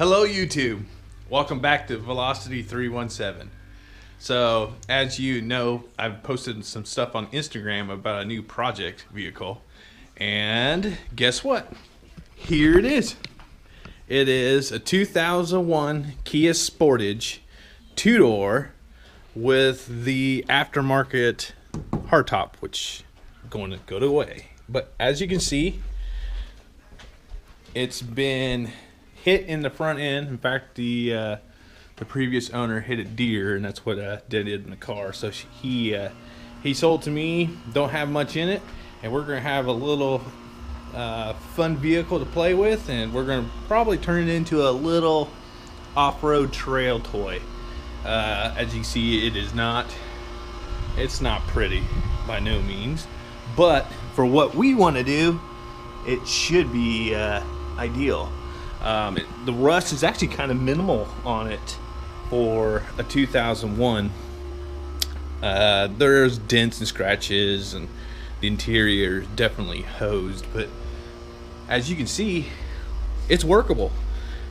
Hello YouTube, welcome back to Velocity 317. So as you know, I've posted some stuff on Instagram about a new project vehicle, and guess what? Here it is. It is a 2001 Kia Sportage 2-door with the aftermarket hardtop, which is going to go away. But as you can see, it's been hit in the front end. In fact, the previous owner hit it deer, and that's what did it in the car. So he sold to me. Don't have much in it, and we're gonna have a little fun vehicle to play with, and we're gonna probably turn it into a little off-road trail toy. As you see, it's not pretty by no means, but for what we want to do, it should be ideal. The rust is actually kind of minimal on it for a 2001. There's dents and scratches, and the interior is definitely hosed, but as you can see, it's workable.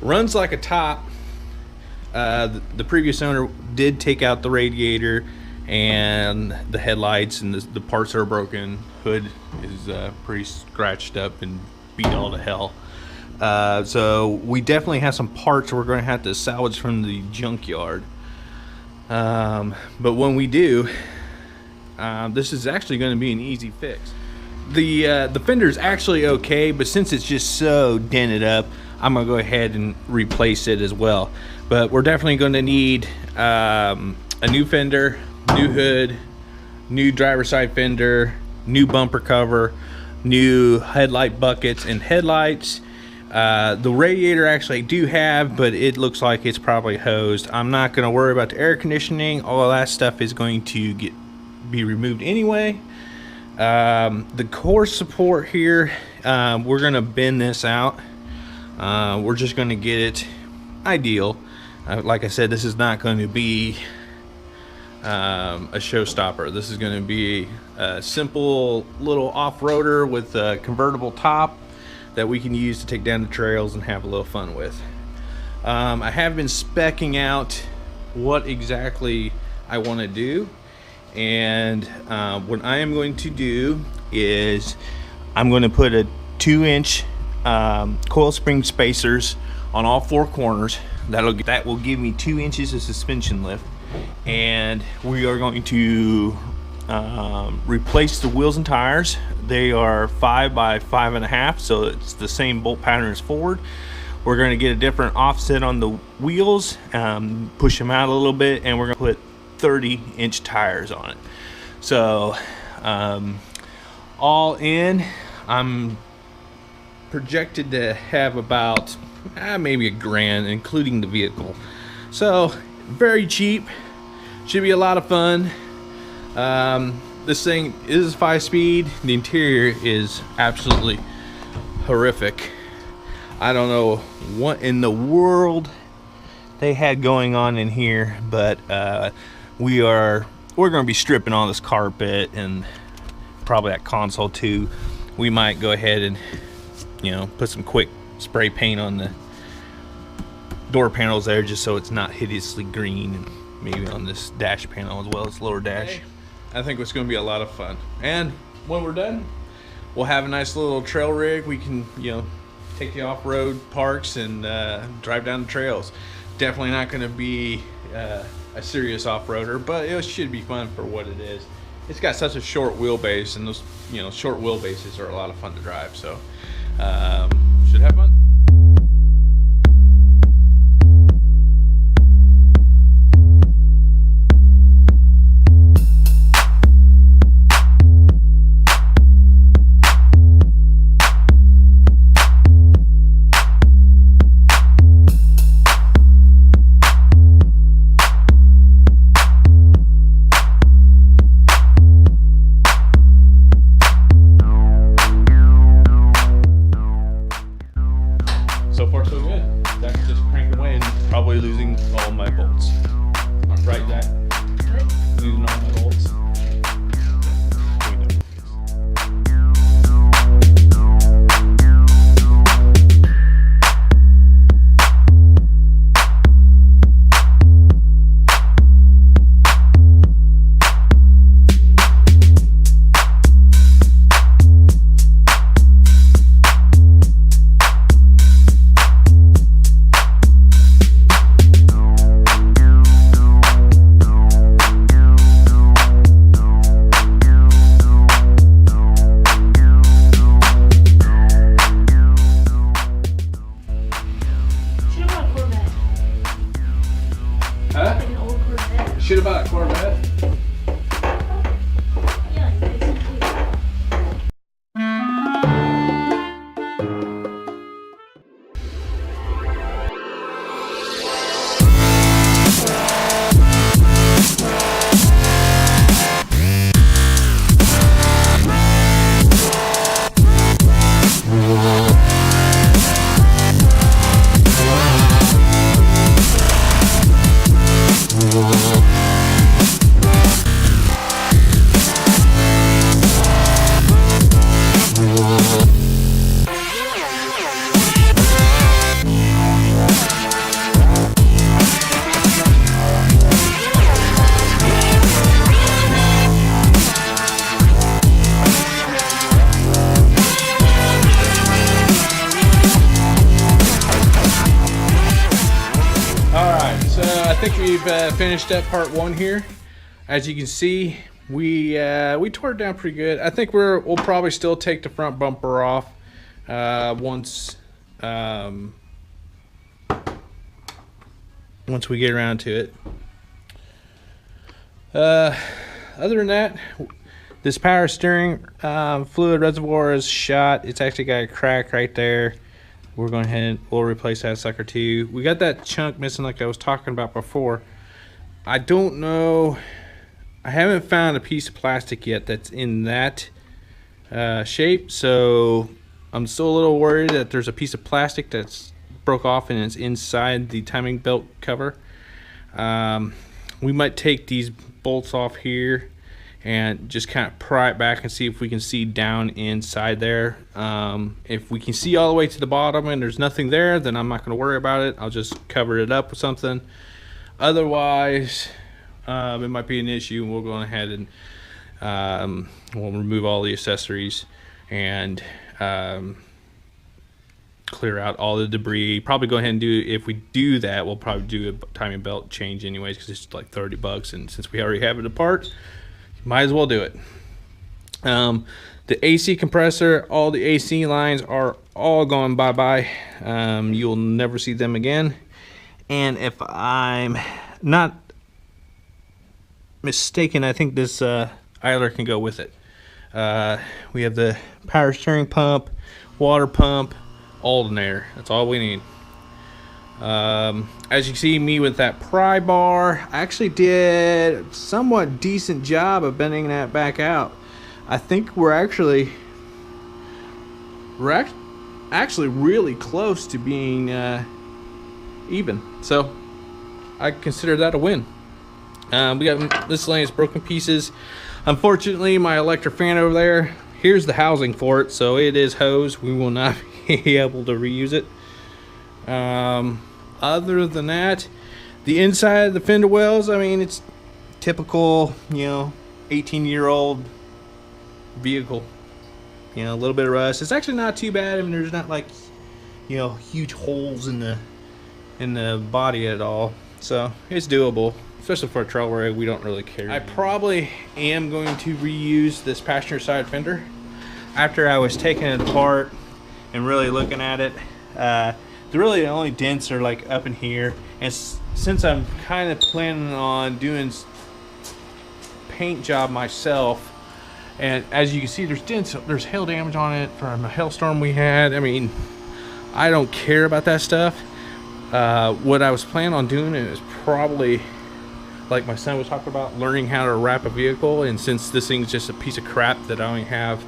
Runs like a top. The previous owner did take out the radiator and the headlights, and the parts are broken. Hood is pretty scratched up and beat all to hell. So we definitely have some parts we're going to have to salvage from the junkyard. But when we do, this is actually going to be an easy fix. The fender is actually okay, but since it's just so dented up, I'm going to go ahead and replace it as well. But we're definitely going to need a new fender, new hood, new driver's side fender, new bumper cover, new headlight buckets and headlights. The radiator actually I do have, but it looks like it's probably hosed. I'm not going to worry about the air conditioning. All of that stuff is going to be removed anyway. The core support here, we're going to bend this out. We're just going to get it ideal. Like I said, this is not going to be a showstopper. This is going to be a simple little off-roader with a convertible top that we can use to take down the trails and have a little fun with. I have been speccing out what exactly I want to do, and what I am going to do is I'm going to put a 2-inch coil spring spacers on all 4 corners. That will give me 2 inches of suspension lift, and we are going to replace the wheels and tires. They are 5 by 5.5, so it's the same bolt pattern as forward. We're going to get a different offset on the wheels, push them out a little bit, and we're going to put 30-inch tires on it. So all in, I'm projected to have about maybe $1,000, including the vehicle. So very cheap, should be a lot of fun. This thing is 5-speed. The interior is absolutely horrific. I don't know what in the world they had going on in here, but we're going to be stripping all this carpet and probably that console too. We might go ahead and put some quick spray paint on the door panels there, just so it's not hideously green, and maybe on this dash panel as well as lower dash. I think it's going to be a lot of fun. And when we're done, we'll have a nice little trail rig. We can, take the off-road parks and drive down the trails. Definitely not going to be a serious off-roader, but it should be fun for what it is. It's got such a short wheelbase, and those short wheelbases are a lot of fun to drive. So should have fun. we've finished up part 1 here. As you can see, we tore it down pretty good. I think we'll probably still take the front bumper off once we get around to it. Other than that, this power steering fluid reservoir is shot. It's actually got a crack right there. We're going ahead and we'll replace that sucker too. We got that chunk missing like I was talking about before. I don't know. I haven't found a piece of plastic yet that's in that shape, so I'm still a little worried that there's a piece of plastic that's broke off and it's inside the timing belt cover. We might take these bolts off here and just kind of pry it back and see if we can see down inside there. If we can see all the way to the bottom and there's nothing there, then I'm not going to worry about it. I'll just cover it up with something. Otherwise, it might be an issue, and we'll go ahead and we'll remove all the accessories and clear out all the debris. Probably go ahead and if we do that, we'll probably do a timing belt change anyways, because it's like $30, and since we already have it apart, might as well do it. The AC compressor, all the AC lines are all going bye-bye. You'll never see them again. And if I'm not mistaken, I think this idler can go with it. We have the power steering pump, water pump, all in there. That's all we need. As you see me with that pry bar, I actually did a somewhat decent job of bending that back out. I think we're actually really close to being even, so I consider that a win. We got miscellaneous broken pieces. Unfortunately, my electric fan over there, here's the housing for it, so it is hosed. We will not be able to reuse it. Other than that, the inside of the fender wells, I mean, it's typical, 18-year-old vehicle. A little bit of rust. It's actually not too bad. I mean, there's not like, huge holes in the body at all. So it's doable, especially for a trail where we don't really care. I probably am going to reuse this passenger side fender. After I was taking it apart and really looking at it, the only dents are like up in here, and since I'm kind of planning on doing paint job myself, and as you can see, there's dents, there's hail damage on it from a hailstorm we had. I mean, I don't care about that stuff. What I was planning on doing is probably, like my son was talking about, learning how to wrap a vehicle. And since this thing's just a piece of crap that I only have,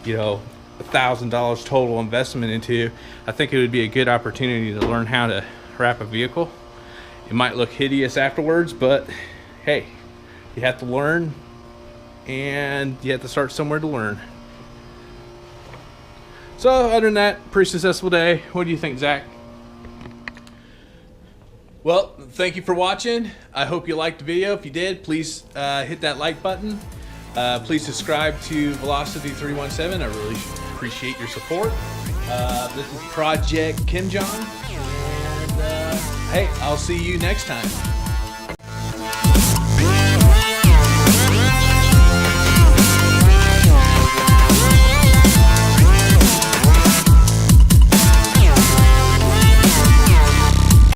$1,000 total investment into, I think it would be a good opportunity to learn how to wrap a vehicle. It might look hideous afterwards, but hey, you have to learn, and you have to start somewhere to learn. So other than that, pretty successful day. What do you think, Zach? Well, thank you for watching. I hope you liked the video. If you did, please hit that like button. Please subscribe to Velocity 317. I really appreciate your support. This is Project Kim Jong. And hey, I'll see you next time.